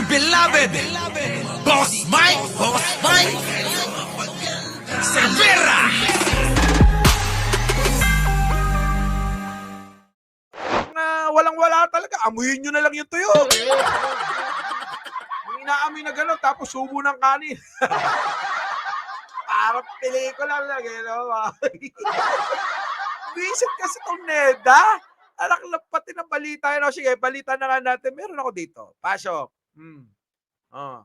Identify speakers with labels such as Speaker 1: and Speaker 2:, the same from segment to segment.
Speaker 1: beloved Boss Mike Cervera.
Speaker 2: Walang-wala talaga. Amuyin nyo na lang yung tuyo. Yung inaamoy na gano'n, tapos subo ng kanin. Parang pelikula lang, eh, no? Visit kasi itong Neda. Alak pati ng balita yun. O, sige, balita na nga natin. Meron ako dito. Pasok. Oh.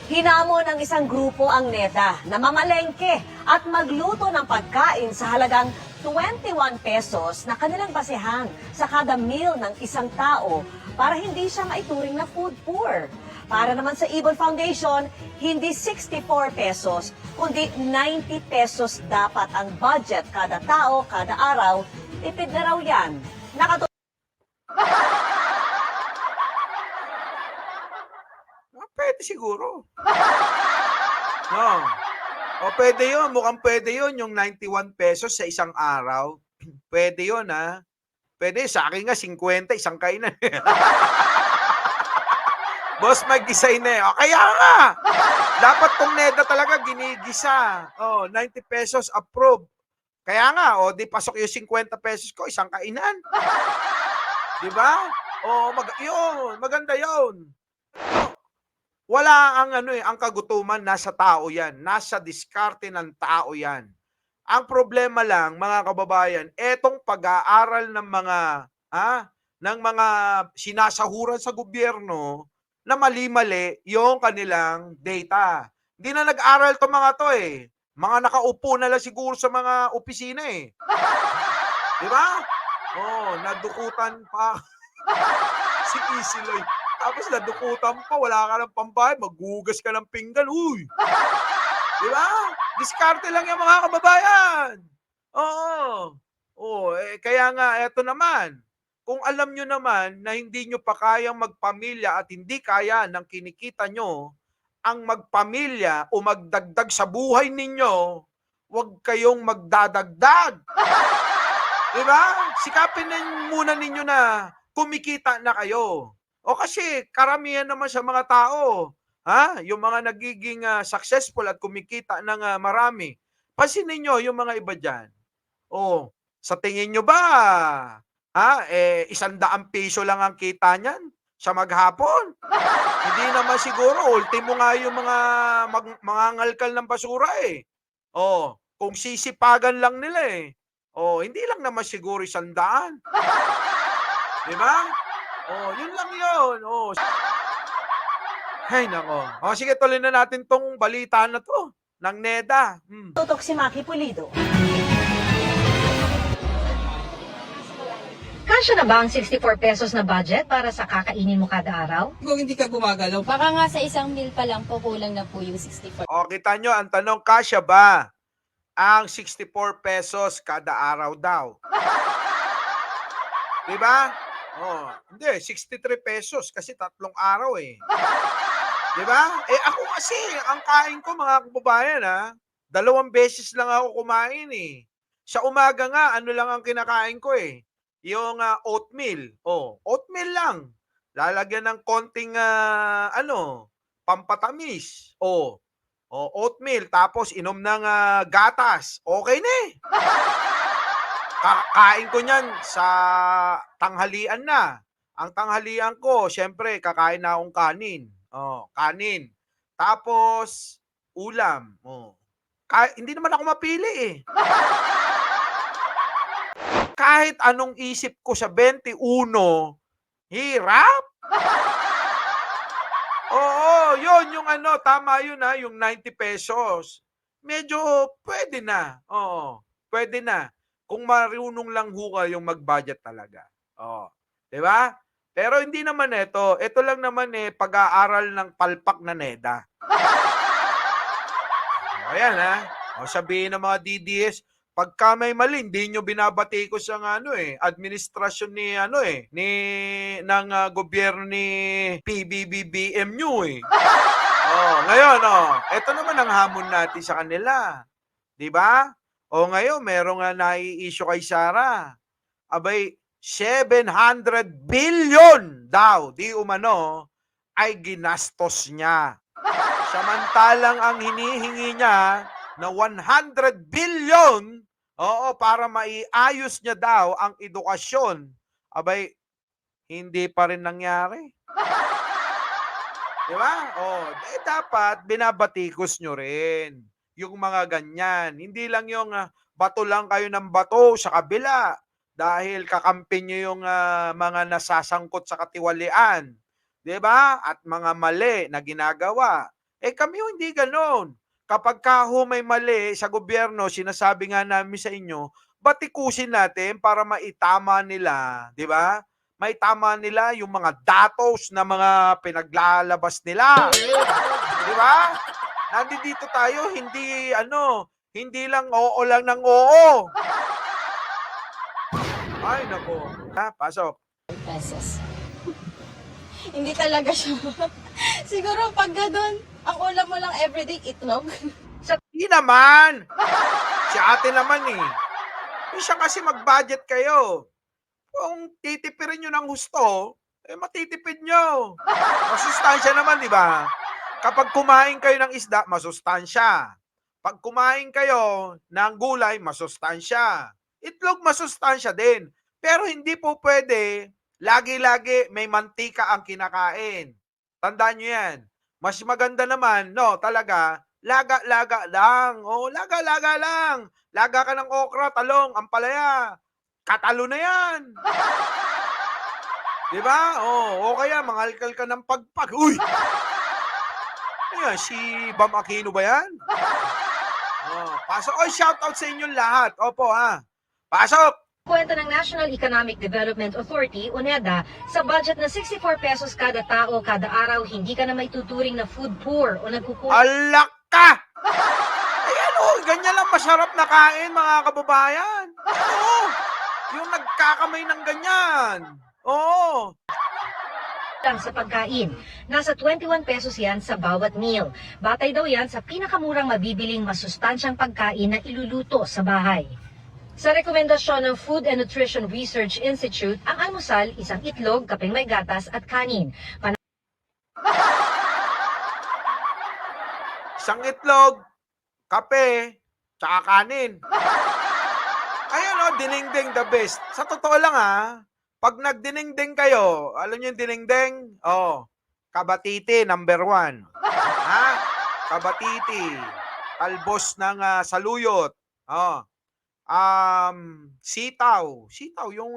Speaker 3: Hinamon ng isang grupo ang NEDA na mamalengke at magluto ng pagkain sa halagang 21 pesos na kanilang basehan sa kada meal ng isang tao para hindi siya maituring na food poor. Para naman sa Ibon Foundation, hindi 64 pesos, kundi 90 pesos dapat ang budget kada tao, kada araw. Tipid na raw yan.
Speaker 2: Pwede siguro. No. O pwede yun. Mukhang pwede yun. Yung 91 pesos sa isang araw. Pwede yun, ha? Pwede. Sa akin nga, 50, isang kainan. Boss, mag-design na eh. O, kaya nga. Dapat tong Neda talaga ginigisa. O, 90 pesos approved. Kaya nga, o, di pasok yung 50 pesos ko, isang kainan. Diba? O, yun. Maganda yun. Wala ang ang kagutuman nasa tao 'yan, nasa diskarte ng tao 'yan. Ang problema lang mga kababayan, etong pag-aaral ng mga sinasahuran sa gobyerno na mali-mali yung kanilang data. Hindi na nag-aral 'tong mga 'to eh. Mga nakaupo na lang siguro sa mga opisina eh. 'Di ba? Oh, nadukutan pa si Isiloy. Tapos nadukutan pa, wala ka ng pambayad, maghugas ka ng pinggan, uy! Di ba? Diskarte lang yung mga kababayan. Oo. Oo, kaya nga, eto naman, kung alam nyo naman na hindi nyo pa kayang magpamilya at hindi kaya ng kinikita nyo, ang magpamilya o magdagdag sa buhay ninyo, huwag kayong magdadagdag. Di ba? Sikapin muna ninyo na kumikita na kayo. O kasi karamihan naman sa mga tao, yung mga nagiging successful at kumikita ng marami. Pansinin niyo yung mga iba diyan. Oh, sa tingin niyo ba 100 piso lang ang kita niyan sa maghapon? Hindi naman siguro, ultimo nga yung mga mangangalkal ng basura eh. Oh, kung sisipagan lang nila eh. Oh, hindi lang naman siguro 100. 'Di ba? Oh, yun lang yun. Oh. Ay, nako. O, sige, tuloy na natin tong balita na to ng Neda.
Speaker 3: Tutok si Maki Pulido. Kasya na ba ang 64 pesos na budget para sa kakainin mo kada araw?
Speaker 4: Kung hindi ka gumagalaw,
Speaker 5: Baka nga sa isang meal pa lang po, kulang na po yung 64.
Speaker 2: O, kita nyo, ang tanong, kasya ba ang 64 pesos kada araw daw? Diba? Oh, hindi, 63 pesos kasi 3 araw eh. 'Di ba? Ako kasi, ang kain ko mga kababayan 2 beses lang ako kumain eh. Sa umaga nga, ano lang ang kinakain ko eh, yung oatmeal. Oh, oatmeal lang. Lalagyan ng konting pampatamis. Oatmeal tapos inom ng gatas. Okay na eh. Kakain ko niyan sa tanghalian na. Ang tanghalian ko, siyempre, kakain na akong kanin. Kanin. Tapos, ulam. Hindi naman ako mapili eh. Kahit anong isip ko sa 21, hirap. Oo, yun yung tama yun yung 90 pesos. Medyo pwede na. Oo, pwede na. Kung marunong lang ho kayong mag-budget talaga. 'Di ba? Pero hindi naman ito. Ito lang naman pag-aaral ng palpak na Neda. Ayan sabihin ng mga DDS, pagka may mali, hindi nyo binabatikos ang administrasyon ng gobyerno ni PBBM-BMU eh. Ngayon, ito naman ang hamon natin sa kanila. 'Di ba? Ngayon, merong nai-issue kay Sara. Abay, $700 billion daw, di umano, ay ginastos niya. Samantalang ang hinihingi niya na 100 billion, oo, para maiayos niya daw ang edukasyon. Abay, hindi pa rin nangyari. Di ba? Oh, dapat binabatikos nyo rin yung mga ganyan. Hindi lang yung bato lang kayo ng bato sa kabila dahil kakampi nyo yung mga nasasangkot sa katiwalian. Di ba? At mga mali na ginagawa. Kami hindi ganon. Kapag may mali sa gobyerno, sinasabi nga namin sa inyo, batikusin natin para maitama nila. Di ba? May tama nila yung mga datos na mga pinaglalabas nila. Di ba? Nandito tayo, hindi lang oo lang ng oo. Ay, nako. Pasok.
Speaker 5: pesos. Hindi talaga siya. Siguro pag ganun, ang ulam mo lang everyday itlog.
Speaker 2: Hindi naman. Si ate naman eh. Siya kasi mag-budget kayo. Kung titipirin nyo ng husto, matitipid nyo. Masustansya naman, di ba? Kapag kumain kayo ng isda, masustansya. Pag kumain kayo ng gulay, masustansya. Itlog, masustansya din. Pero hindi po pwede, lagi-lagi may mantika ang kinakain. Tandaan nyo yan. Mas maganda naman, talaga, laga-laga lang. Laga-laga lang. Laga ka ng okra, talong, ampalaya. Katalo na yan. Di ba? O kaya mangalkal ka ng pagpag. Uy! Ayan, si Bam Aquino ba yan? Pasok. Shoutout sa inyong lahat. Opo, Pasok!
Speaker 4: Kwenta ng National Economic Development Authority o NEDA, sa budget na 64 pesos kada tao kada araw, hindi ka na maituturing na food poor o nagkukuha.
Speaker 2: Alak ka! Ayan ganyan lang masarap na kain, mga kababayan. Yung nagkakamay ng ganyan. Oo.
Speaker 4: Lang sa pagkain. Nasa 21 pesos yan sa bawat meal. Batay daw yan sa pinakamurang mabibiling masustansyang pagkain na iluluto sa bahay. Sa rekomendasyon ng Food and Nutrition Research Institute, ang almusal, isang itlog, kapeng may gatas at kanin.
Speaker 2: Isang itlog, kape, tsaka kanin. Ayun dinengdeng the best. Sa totoo lang pag nagdinengdeng kayo, alam niyo yung dinengdeng? Kabatiti, number 1. Kabatiti. Talbos ng saluyot. Sitaw. Sitaw, yung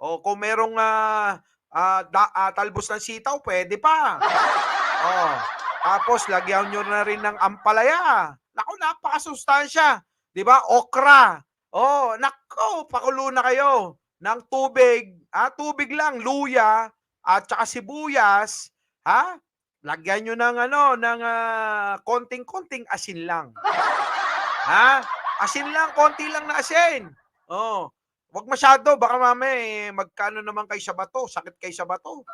Speaker 2: kung merong talbos ng sitaw, pwede pa. Tapos, lagyan nyo na rin ng ampalaya. Naku, napakasustansya. Diba? Okra. Nako, pakulo na kayo ng tubig. Tubig lang, luya, at saka sibuyas. Lagyan nyo ng konting-konting asin lang. Asin lang, konti lang na asin. Wag masyado, baka mamaya magkano naman kay sa bato, sakit kay sa bato.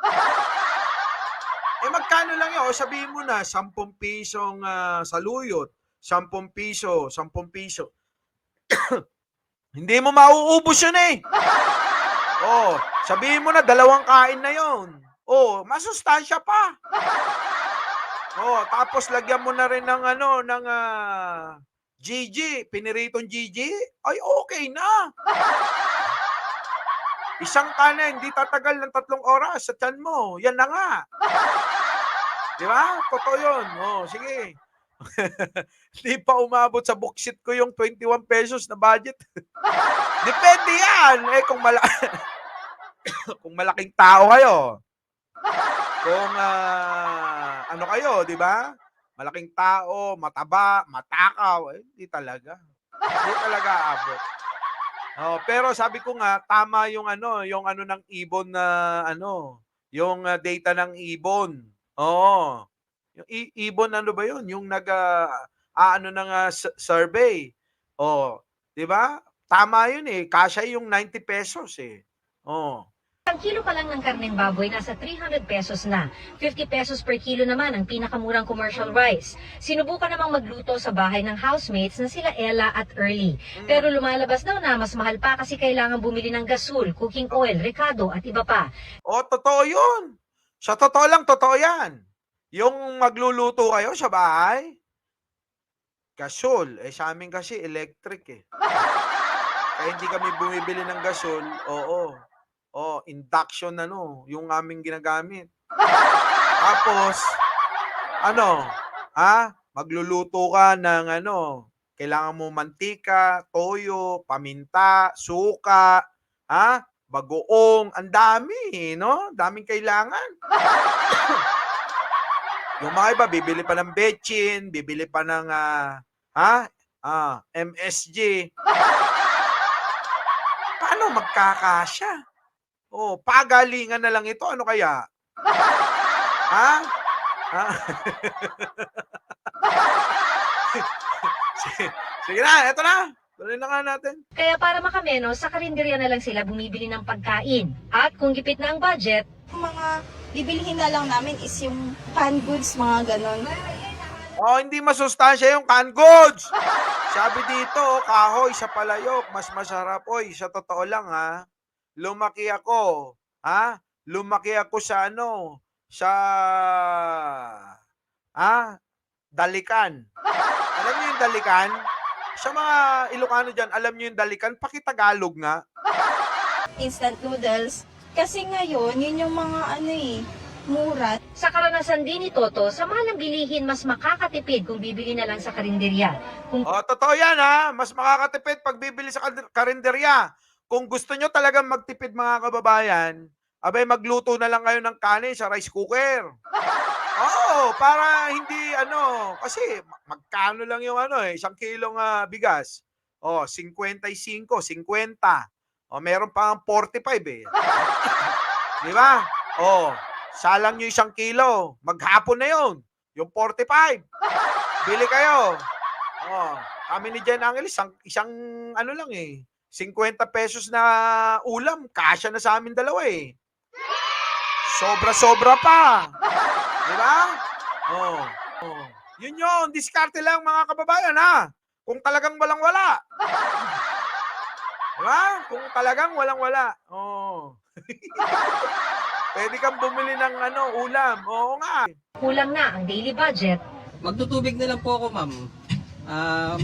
Speaker 2: Magkano lang yun? Sabihin mo na, 10 pisong saluyot, 10 piso, 10 piso. Hindi mo mauubos yun sabihin mo na, 2 kain na yun. Masustansya pa. Tapos lagyan mo na rin ng GG, piniritong GG, ay okay na. Isang kanin, hindi tatagal ng 3 oras sa tiyan mo. Yan na nga. Di ba? Totoo yun. Sige. Hindi pa umabot sa buksit ko yung 21 pesos na budget. Depende yan. Kung malaking tao kayo. Kung kayo, di ba? Malaking tao, mataba, matakaw, hindi talaga. Hindi talaga abot. Pero sabi ko nga, tama yung ng ibon na yung data ng ibon. Yung ibon ba yun? Yung ng survey. Di ba? Tama yun kasya yung 90 pesos .
Speaker 4: Ang kilo pa lang ng karneng baboy nasa 300 pesos na. 50 pesos per kilo naman ang pinakamurang commercial rice. Sinubukan namang magluto sa bahay ng housemates na sila Ella at Early. Pero lumalabas daw na mas mahal pa kasi kailangan bumili ng gasol, cooking oil, recado at iba pa.
Speaker 2: O, totoo yun. Sa totoo lang, totoo yan. Yung magluluto kayo sa bahay, gasol. Sa amin kasi electric eh. Kaya hindi kami bumibili ng gasol. Oo. Induction yung aming ginagamit. Tapos, magluluto ka ng kailangan mo mantika, toyo, paminta, suka, bagoong, ang dami, no? Daming kailangan. Yung mga iba, bibili pa ng betchin, bibili pa ng, MSG. Paano magkakasya? Pagalingan na lang ito. Ano kaya? Sige na, eto na. Tuloy na nga natin.
Speaker 4: Kaya para makamenos, sa karinderya na lang sila bumibili ng pagkain. At kung gipit na ang budget,
Speaker 5: Mga bibilihin na lang namin is yung canned goods, mga ganon.
Speaker 2: Hindi masustansya yung canned goods. Sabi dito, kahoy sa palayok, mas masarap. Sa totoo lang lumaki ako. Lumaki ako sa Dalikan. Alam niyo yung Dalikan? Sa mga Ilocano dyan, alam niyo yung Dalikan? Pakitagalog nga.
Speaker 5: Instant noodles. Kasi ngayon, yun yung mga mura.
Speaker 4: sa karanasan din ni Toto, sa mahal ng bilihin mas makakatipid kung bibili na lang sa karinderya. Kung
Speaker 2: Totoo yan Mas makakatipid pag bibili sa karinderya. Kung gusto nyo talagang magtipid mga kababayan, abay magluto na lang kayo ng kanin sa rice cooker. Para hindi kasi magkano lang yung isang kilong bigas. 55, 50. Meron pa ang 45 eh. Di ba? Salang nyo isang kilo. Maghapon na yun. Yung 45. Bili kayo. Kami ni Jen Angel, isang lang eh. 50 pesos na ulam. Kasya na sa amin dalawa eh. Sobra-sobra pa. Di ba? Yun yun. Diskarte lang mga kababayan Kung talagang walang-wala. Di ba? Kung talagang walang-wala. Pwede kang bumili ng ulam. Oo nga.
Speaker 4: kulang na ang daily budget,
Speaker 6: Magtutubig na lang po ako, ma'am.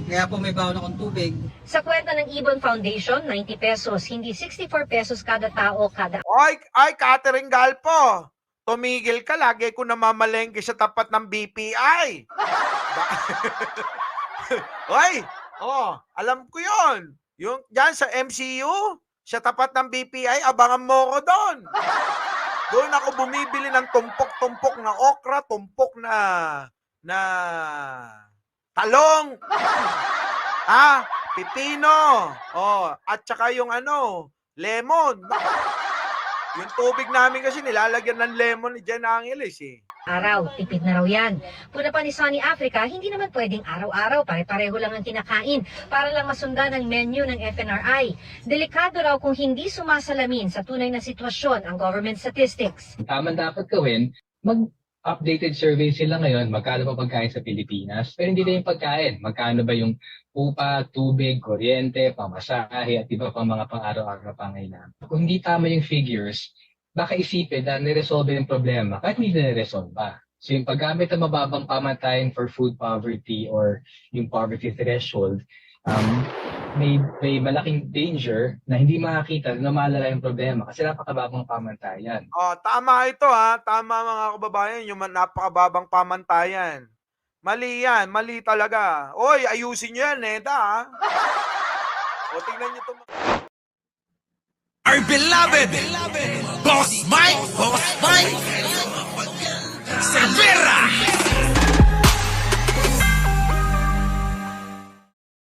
Speaker 6: Kaya po may baon akong tubig.
Speaker 4: sa kwenta ng Ibon Foundation, 90 pesos, hindi 64 pesos kada tao kada
Speaker 2: Ay, Catherine Galpo. Tumigil ka, lagi ko namamalengke sa tapat ng BPI. Alam ko yon. Yung dyan sa MCU, sa tapat ng BPI, abangan mo ko doon. Doon ako bumibili ng tumpok-tumpok na okra, tumpok na talong, pipino, at saka yung lemon. Yung tubig namin kasi nilalagyan ng lemon ni Jen Angeles eh.
Speaker 4: araw. Tipid na raw yan. Puna pa ni Sunny Africa, hindi naman pwedeng araw-araw, pare-pareho lang ang kinakain para lang masundan ang menu ng FNRI. Delikado raw kung hindi sumasalamin sa tunay na sitwasyon ang government statistics.
Speaker 7: Tama dapat gawin, mag-updated survey sila ngayon, magkano pa pagkain sa Pilipinas, pero hindi na yung pagkain. Magkano ba yung upa, tubig, kuryente, pamasahe, at iba pang mga pang-araw-araw pangailangan. Kung hindi tama yung figures, baka isipin na niresolve yung problema kahit hindi niresolve ba. So yung paggamit ng mababang pamantayan for food poverty or yung poverty threshold, may malaking danger na hindi makakita na malala yung problema kasi napakababang pamantayan.
Speaker 2: Tama ito Tama mga kababayan, yung napakababang pamantayan. Mali yan, mali talaga. Ayusin nyo yan, Neda tingnan nyo ito.
Speaker 1: Our beloved Boss Mike